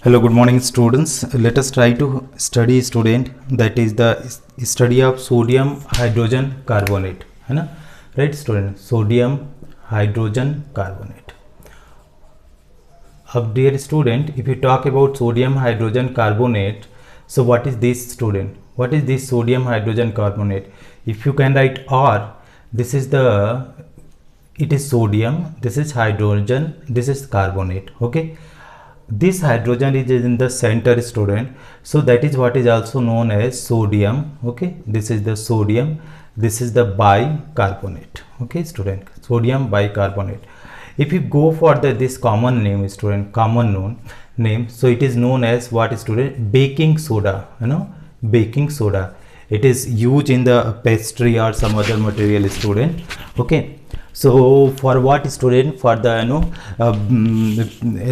Hello, good morning students. Let us try to study student, that is the study of sodium hydrogen carbonate, है ना, right student, sodium hydrogen carbonate. अब dear student, if you talk about sodium hydrogen carbonate, so what is this student? What is this sodium hydrogen carbonate? If you can write R, this is it is sodium, this is hydrogen, this is carbonate, okay. This hydrogen is in the center student, so that is what is also known as sodium, okay. This is the sodium, this is the bicarbonate, okay student, sodium bicarbonate. If you go for this common name student, common known name, so it is known as what student? Baking soda, you know, baking soda. It is used in the pastry or some other material student, okay. So for what student? For the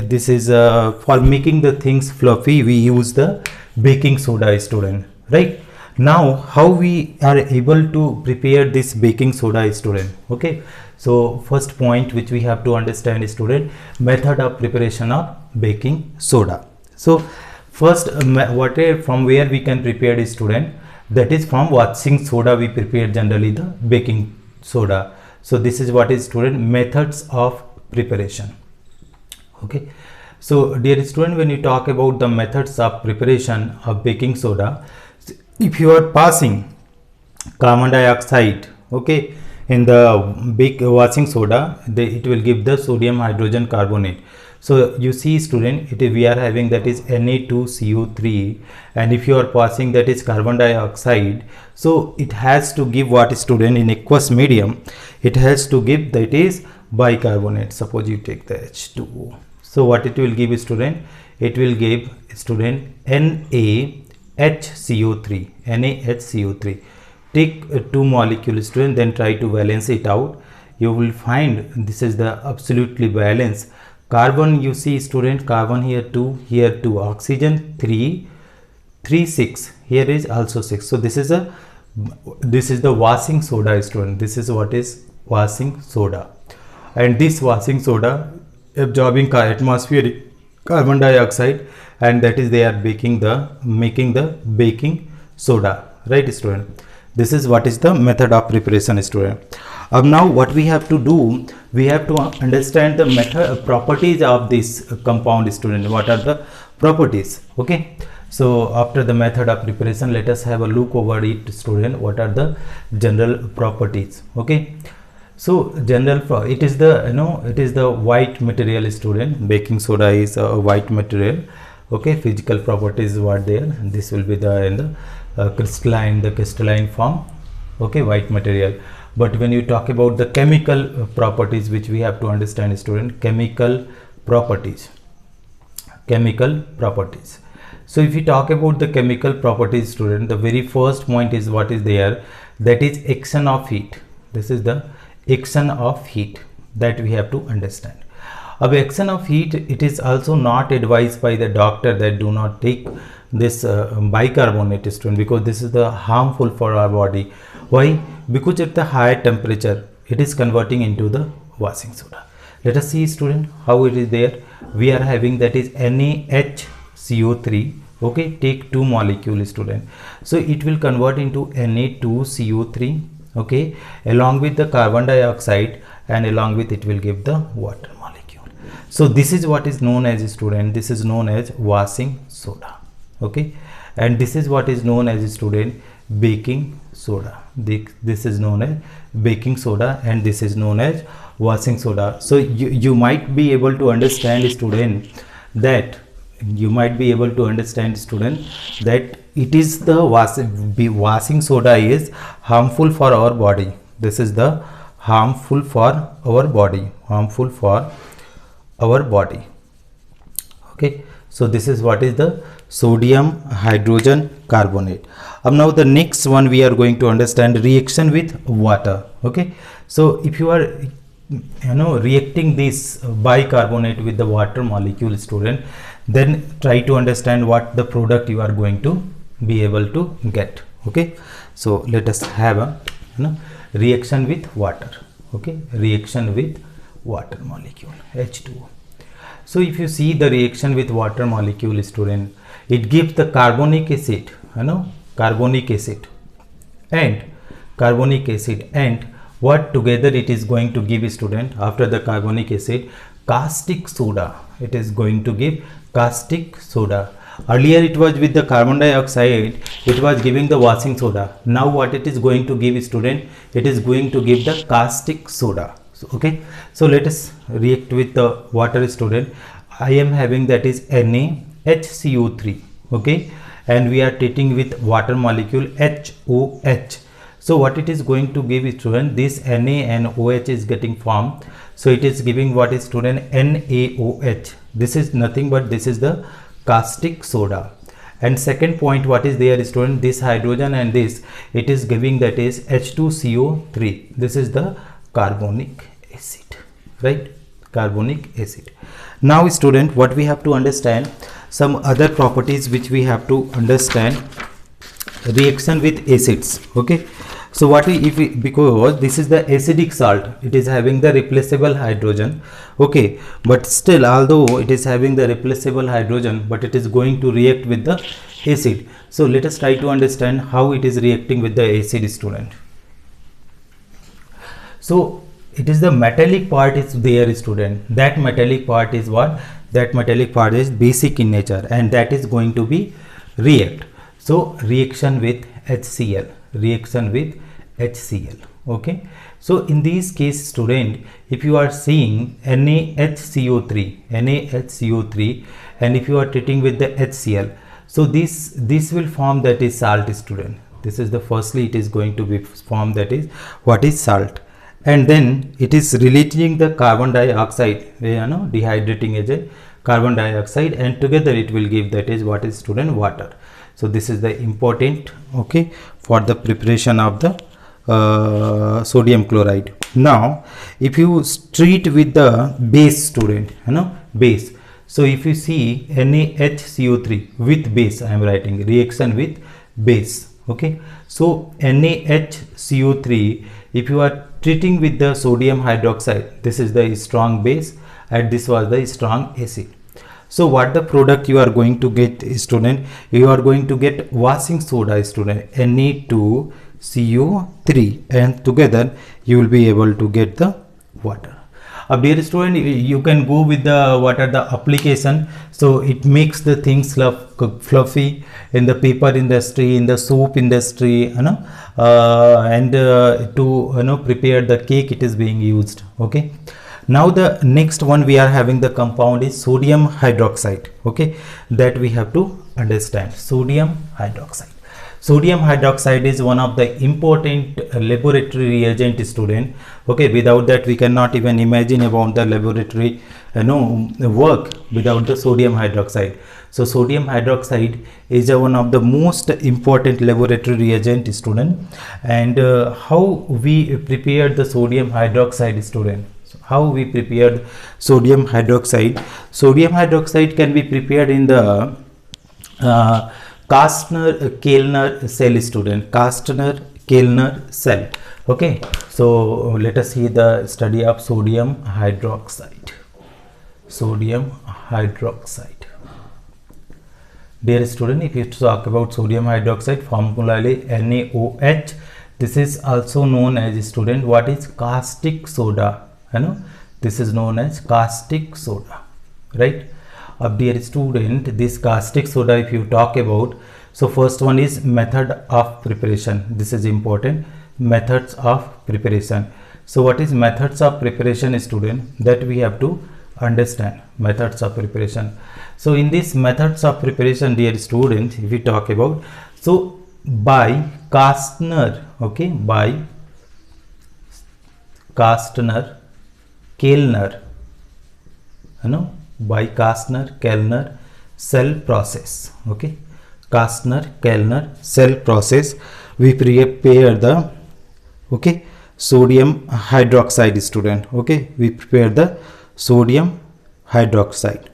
this is for making the things fluffy, we use the baking soda student, right? Now how we are able to prepare this baking soda student, okay. So first point which we have to understand student, method of preparation of baking soda. So first from where we can prepare the student, that is from washing soda we prepare generally the baking soda. So this is what is student, methods of preparation, okay. So dear student, when you talk about the methods of preparation of baking soda, if you are passing carbon dioxide, okay, in the washing soda, it will give the sodium hydrogen carbonate. So you see student, we are having that is Na2CO3, and if you are passing that is carbon dioxide, so it has to give what student in aqueous medium, it has to give that is bicarbonate. Suppose you take the H2O, so what it will give student? It will give student NaHCO3, NaHCO3. Take two molecules student, then try to balance it out. You will find this is the absolutely balance. Carbon, you see student, carbon here 2, oxygen 3, 6, here is also 6. So this is the washing soda student. This is what is washing soda, and this washing soda absorbing atmospheric carbon dioxide, and that is they are making the baking soda, right student. This is what is the method of preparation student. Now what we have to do, we have to understand the method properties of this compound student. What are the properties, okay. So after the method of preparation, let us have a look over it student. What are the general properties, okay. So general, it is the it is the white material student. Baking soda is a white material, okay. Physical properties what there, this will be the crystalline form, okay, white material. But when you talk about the chemical properties, which we have to understand student, chemical properties. So if you talk about the chemical properties student, the very first point is what is there, that is action of heat. This is the action of heat that we have to understand. Of action of heat, it is also not advised by the doctor that do not take this bicarbonate student, because this is the harmful for our body. Why? Because at the higher temperature it is converting into the washing soda. Let us see student how it is there. We are having that is NaHCO3, okay. Take two molecules student, so it will convert into Na2CO3, okay, along with the carbon dioxide, and along with it will give the water molecule. So this is what is known as student, this is known as washing soda, okay. And this is what is known as student, baking soda. This is known as baking soda, and this is known as washing soda. So you might be able to understand student that it is the washing soda is harmful for our body. This is the harmful for our body, okay. So this is what is the sodium hydrogen carbonate. Now the next one we are going to understand, reaction with water, okay. So if you are reacting this bicarbonate with the water molecule student, then try to understand what the product you are going to be able to get, okay. So let us have a reaction with water, okay, reaction with water molecule H2O. So if you see the reaction with water molecule, student, it gives the carbonic acid, carbonic acid and what together it is going to give, student, after the carbonic acid, caustic soda. It is going to give caustic soda. Earlier it was with the carbon dioxide, it was giving the washing soda. Now what it is going to give, student, it is going to give the caustic soda. So, okay, so let us react with the water, student. I am having that is NaHCO3, okay, and we are treating with water molecule HOH. So what it is going to give, student, this Na and OH is getting formed. So it is giving what is, student, NaOH. This is nothing but this is the caustic soda. And second point, what is there, student, this hydrogen and this, it is giving that is H2CO3. This is the carbonic acid, right? Carbonic acid. Now, student, what we have to understand, some other properties which we have to understand, reaction with acids, okay. So what because this is the acidic salt, it is having the replaceable hydrogen, okay, but still, although it is having the replaceable hydrogen, but it is going to react with the acid. So let us try to understand how it is reacting with the acid, student. So it is the metallic part is there, student. That metallic part is what? That metallic part is basic in nature, and that is going to be react. So reaction with HCl, reaction with HCl, okay. So in this case, student, if you are seeing NaHCO3, and if you are treating with the HCl, so this will form that is salt, student. This is the firstly it is going to be formed that is what is salt, and then it is releasing the carbon dioxide, dehydrating agent carbon dioxide, and together it will give that is what is, student, water. So this is the important, okay, for the preparation of the sodium chloride. Now if you treat with the base, student, base. So if you see NaHCO3 with base, I am writing reaction with base, okay. So NaHCO3, if you are treating with the sodium hydroxide, this is the strong base and this was the strong acid. So what the product you are going to get, student, you are going to get washing soda, student, Na2CO3, and together you will be able to get the water. Dear student, you can go with the what are the application. So it makes the things fluffy in the paper industry, in the soap industry, and to prepare the cake it is being used, okay. Now the next one we are having the compound is sodium hydroxide, okay, that we have to understand. Sodium hydroxide. Sodium hydroxide is one of the important laboratory reagent, student, okay. Without that we cannot even imagine about the laboratory work without the sodium hydroxide. So sodium hydroxide is one of the most important laboratory reagent, student. And how we prepare the sodium hydroxide, student? How we prepared sodium hydroxide? Sodium hydroxide can be prepared in the Kastner-Kellner cell, student. Kastner-Kellner cell, okay. So let us see the study of sodium hydroxide. Sodium hydroxide. Dear student, if you talk about sodium hydroxide, formularly NaOH, this is also known as, student, what is caustic soda. This is known as caustic soda, right? Dear student, this caustic soda, if you talk about, so first one is method of preparation. This is important, methods of preparation. So what is methods of preparation, student? That we have to understand, methods of preparation. So in this methods of preparation, dear students, if we talk about, so by Kastner, okay, by Kastner-Kellner, by Kastner-Kellner cell process, okay. Kastner-Kellner cell process, we prepare the, okay, sodium hydroxide, student, okay. We prepare the sodium hydroxide.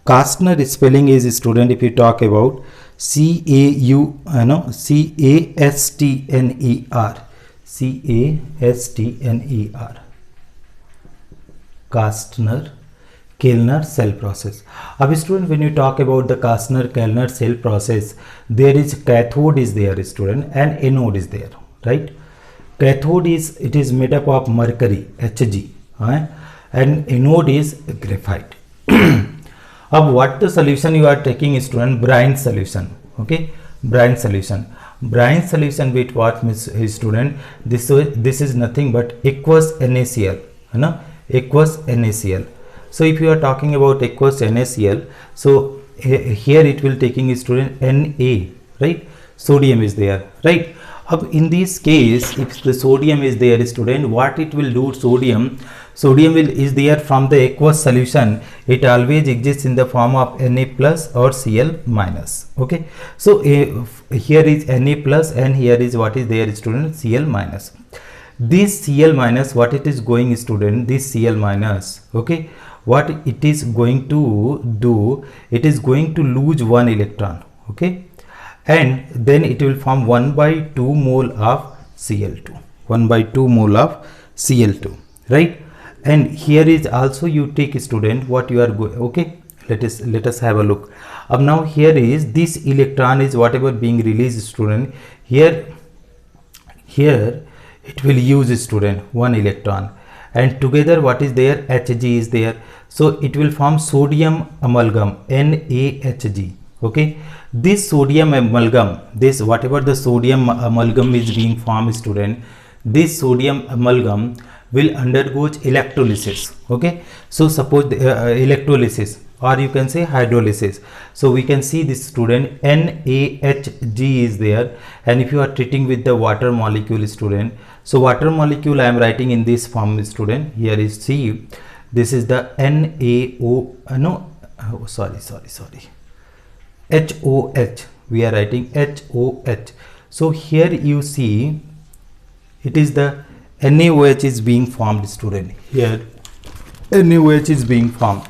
Kastner spelling is, student, if you talk about Castner, Kastner Kellner cell process. अब student, when you talk about the Kastner-Kellner cell process, there is cathode is there student and anode is there, right? Cathode is, it is made up of mercury Hg, and anode is graphite. अब what the solution you are taking student? Brine solution, okay? Brine solution. Brine solution with what means student? This is nothing but aqueous NaCl, aqueous NaCl. So if you are talking about aqueous NaCl, so here it will taking student Na, right? Sodium is there, right? In this case, if the sodium is there student, what it will do? Sodium will is there from the aqueous solution. It always exists in the form of Na plus or Cl minus. Okay, so here is Na plus and here is what is there student? Cl minus. This Cl minus, what it is going student? This Cl minus, okay, what it is going to do? It is going to lose one electron, okay, and then it will form 1/2 mole of Cl2, 1/2 mole of Cl2, right? And here is also you take student what you are going, okay, let us have a look. Now here is this electron is whatever being released student, here it will use student one electron, and together what is there? Hg is there, so it will form sodium amalgam, NaHg, okay. This sodium amalgam, this whatever the sodium amalgam is being formed student, this sodium amalgam will undergo electrolysis, okay. So suppose the, electrolysis, or you can say hydrolysis. So we can see this student NaHg is there, and if you are treating with the water molecule student, so water molecule I am writing in this form student. Here is C, this is the HOH, we are writing HOH. So here you see it is the NaOH is being formed student, here NaOH is being formed.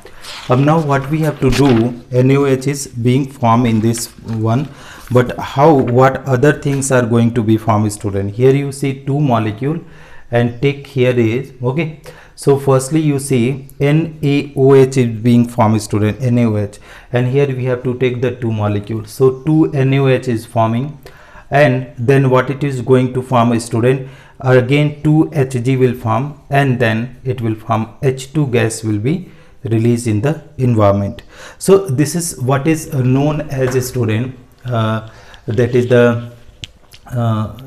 Now what we have to do, NaOH is being formed in this one, but how, what other things are going to be formed student? Here you see two molecule and take here is, okay, so firstly you see NaOH is being formed student, NaOH, and here we have to take the two molecules, so two NaOH is forming, and then what it is going to form student? Again 2 Hg will form, and then it will form H2 gas will be released in the environment. So this is what is known as a student, that is the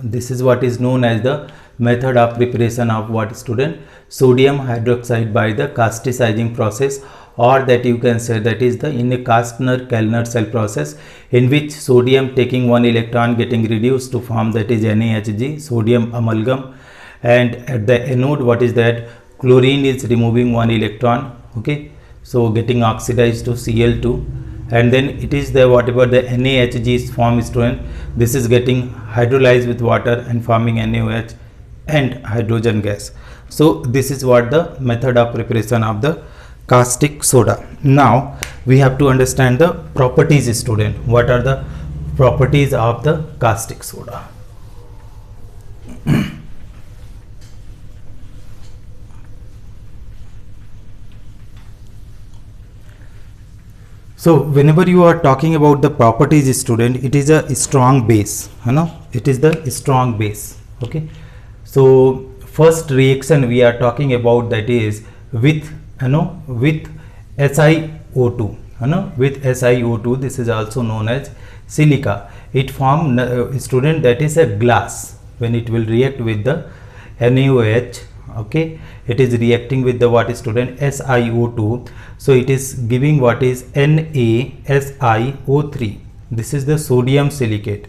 this is what is known as the method of preparation of what student? Sodium hydroxide by the Kastner process, or that you can say that is the in a Kastner-Kellner cell process, in which sodium taking one electron getting reduced to form that is NaHg, sodium amalgam, and at the anode what is that? Chlorine is removing one electron, okay, so getting oxidized to Cl2, and then it is the whatever the NaHg is formed student, this is getting hydrolyzed with water and forming NaOH and hydrogen gas. So this is what the method of preparation of the caustic soda. Now we have to understand the properties student. What are the properties of the caustic soda? So whenever you are talking about the properties student, it is a strong base, it is the strong base, okay. So first reaction we are talking about, that is with with SiO2, with SiO2, this is also known as silica. It form student, that is a glass. When it will react with the NaOH, okay, it is reacting with the what student? SiO2, so it is giving what is NaSiO3. This is the sodium silicate,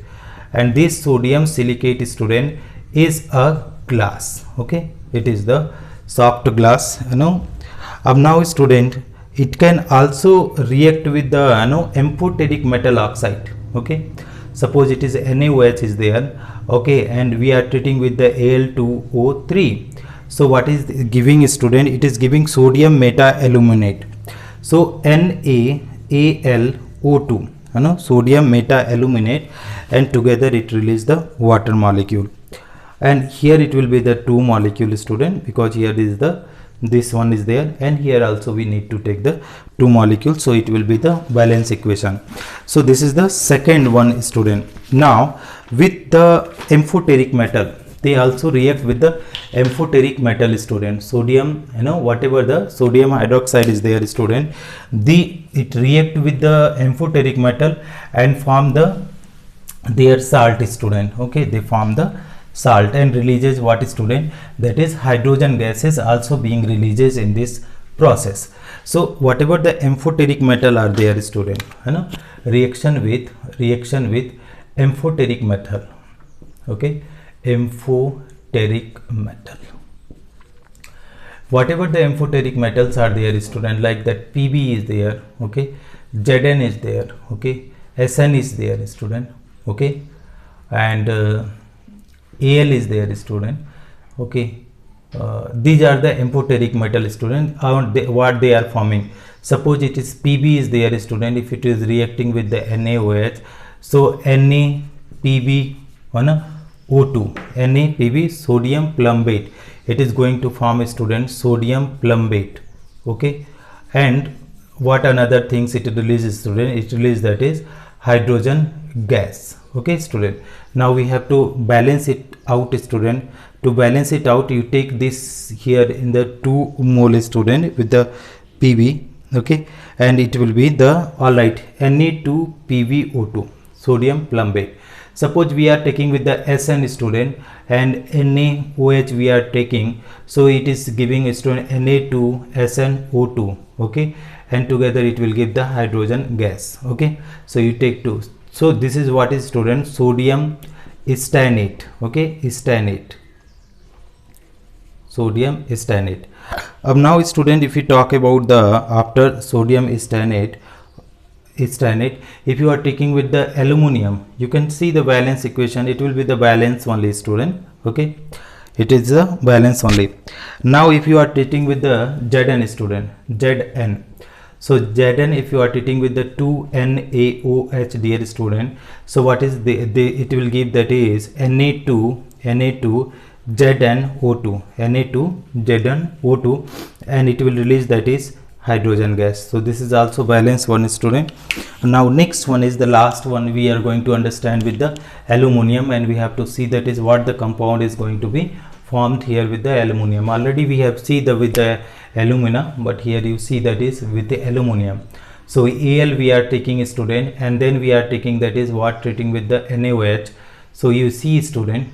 and this sodium silicate student is a glass, okay, it is the soft glass, now student, it can also react with the amphoteric metal oxide, okay. Suppose it is NaOH is there, okay, and we are treating with the Al2O3. So what is giving student? It is giving sodium meta-aluminate. So NaAlO2, sodium meta-aluminate, and together it release the water molecule. And here it will be the two molecule student, because here is the this one is there, and here also we need to take the 2 molecules, so it will be the balance equation. So this is the second one, student. Now with the amphoteric metal, they also react with the amphoteric metal, student. Sodium, you know, whatever the sodium hydroxide is there, student, it react with the amphoteric metal and form their salt, student. Okay, they form the salt and releases what, student? That is hydrogen gas is also being releases in this process. So whatever the amphoteric metal are there, student, you know, reaction with amphoteric metal. Okay, amphoteric metal, whatever the amphoteric metals are there, student, like that Pb is there, okay, Zn is there, okay, Sn is there, student, okay, and Al is there, student, okay. These are the amphoteric metal, student. What they are forming, suppose it is Pb is there, student, if it is reacting with the NaOH, so NaPb O2, NaPb sodium plumbate, it is going to form a, student, sodium plumbate, okay. And what another things it releases, student? It releases, that is hydrogen gas, okay, student. Now we have to balance it out, student. To balance it out, you take this here in the 2 mole, student, with the Pb, okay, and it will be the, all right, Na2PbO2 sodium plumbate. Suppose we are taking with the Sn, student, and NaOH we are taking, so it is giving, student, Na2SnO2, okay, and together it will give the hydrogen gas, okay. So you take 2. So this is what is, student? Sodium stannate, okay, stannate, sodium stannate. Now, student, if you talk about the after sodium stannate, if you are taking with the aluminum, you can see the balance equation, it will be the balance only, student, okay, it is the balance only. Now if you are taking with the Zn, student, Zn, so Zn, if you are treating with the 2NaOH, dear student, so what is it will give, that is Na2 ZnO2, and it will release, that is hydrogen gas. So this is also balance one, student. Now next one is the last one we are going to understand with the aluminum, and we have to see that is what the compound is going to be formed here with the aluminum. Already we have seen with the alumina, but here you see that is with the aluminum. So Al we are taking, student, and then we are taking, that is what, treating with the NaOH. So you see, student,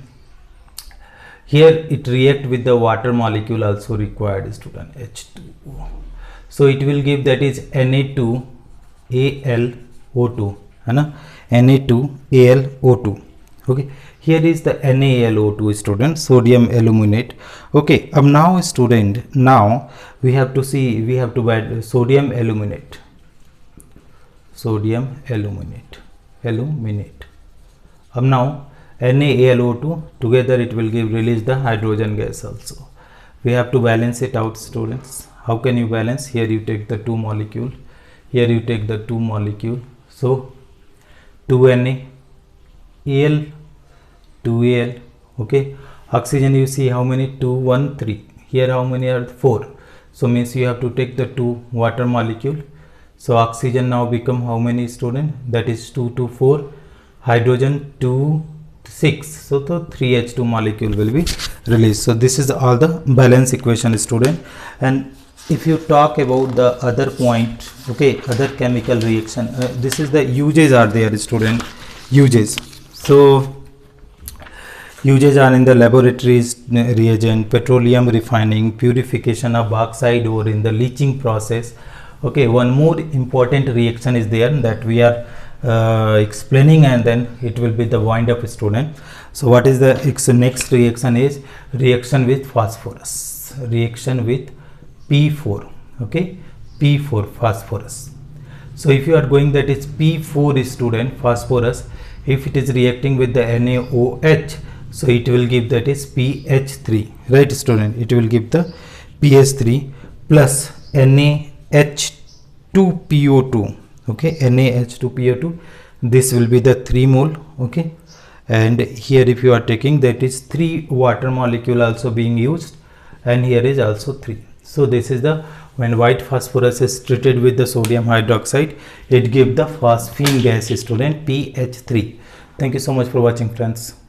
here it react with the water molecule also required, student, H2O. So it will give, that is Na2AlO2, Na2AlO2, okay. Here is the NaLO2, student, sodium aluminate, okay. Now, student, now we have to see, we have to add sodium aluminate. Now NaLO2 together it will give, release the hydrogen gas also. We have to balance it out, students. How can you balance? Here you take the 2 molecule, here you take the 2 molecule, so 2Na, Al, 2Al, okay. Oxygen, you see how many? 2, 1, 3. Here how many are? 4. So means you have to take the 2 water molecule. So oxygen now become how many, student? That is 2 to 4. Hydrogen 2, 6. So the 3H2 molecule will be released. So this is all the balance equation, student. And if you talk about the other point, okay, other chemical reaction, this is the uses are there, student, uses. So uses are in the laboratories, reagent, petroleum refining, purification of bauxite ore, in the leaching process, okay. One more important reaction is there that we are explaining, and then it will be the wind up, student. So what is the next reaction is reaction with phosphorus, reaction with P4, okay, P4, phosphorus. So if you are going, that is P4, student, phosphorus, if it is reacting with the NaOH, so it will give, that is PH3, right, student, it will give the PH3 plus NaH2PO2, okay, NaH2PO2, this will be the 3 mole, okay. And here if you are taking, that is 3 water molecule also being used, and here is also 3. So this is the, when white phosphorus is treated with the sodium hydroxide, it gives the phosphine gas, student, PH3. Thank you so much for watching, friends.